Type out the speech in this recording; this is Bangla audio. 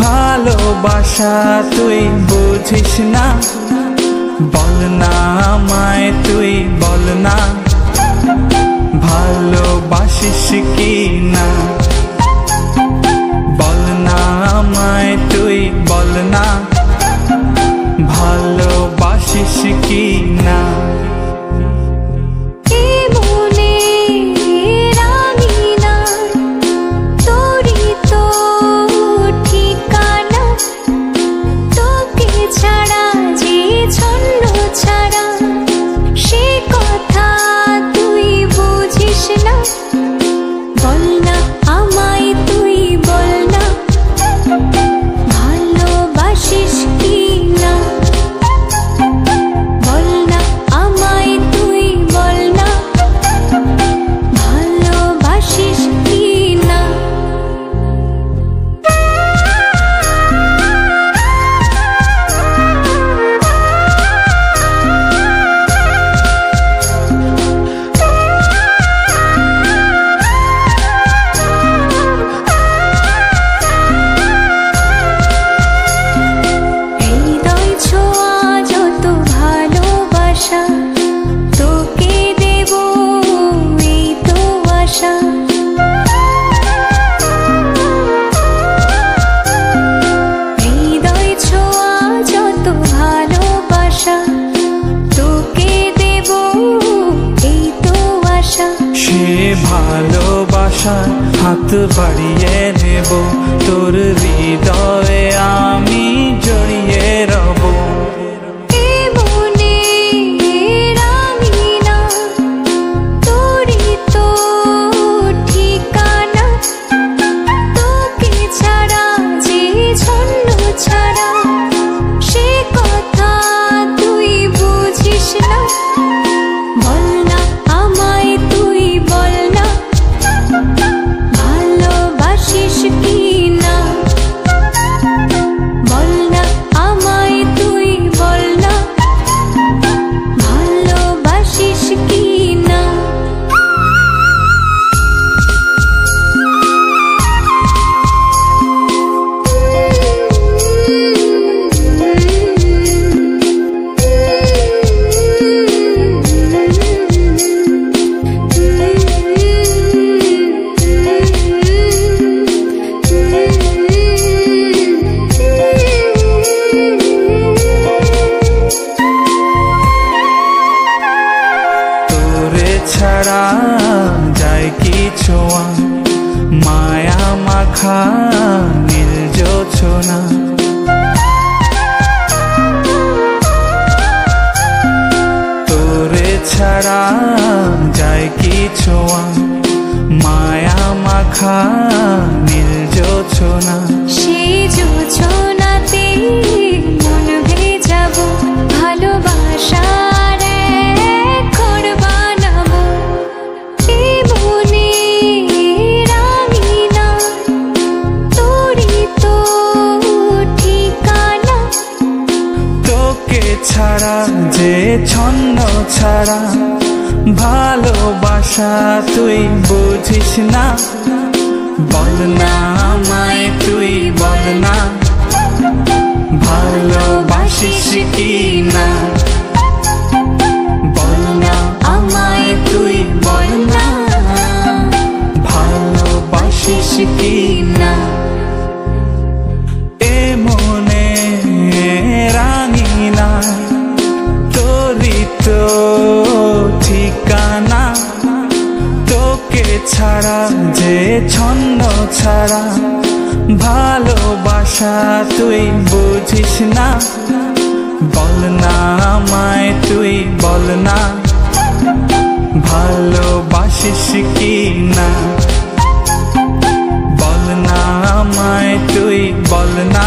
ভালোবাসা তুই বুঝিস না, বল না আমায় তুই বল না, ভালোবাসিস কি না। বল না আমায় তুই বল না, ভালোবাসিস কি না। ভালোবাসার হাত বাড়িয়ে নেব, তোর হৃদয়ে আমি জড়িয়ে রব। ছাড়া যায় কি ছোঁয়া, মায়া মাখা নীল জোছনা। তোরে ছাড়া যায় কি ছোঁয়া, মায়া মাখা নীল জোছনা। সেই জোছনাতে মন ভেজাবো, ভালোবাসা ছাড়া যে ছন্ন ছাড়া, ভালোবাসা তুই বুঝিস না, বল না আমায় তুই বল না, ভালোবাসিস কি না। বল না আমায় তুই বল না, ভালোবাসিস কি না। এ মনে রাঙিনা তোরি তো ঠিকানা, তোকে ছাড়া যে ছন্ন ছাড়া, ভালোবাসা তুই বুঝিস না, বল না আমায় তুই বল না, ভালোবাসিস কি না। বল না আমায় তুই বল না,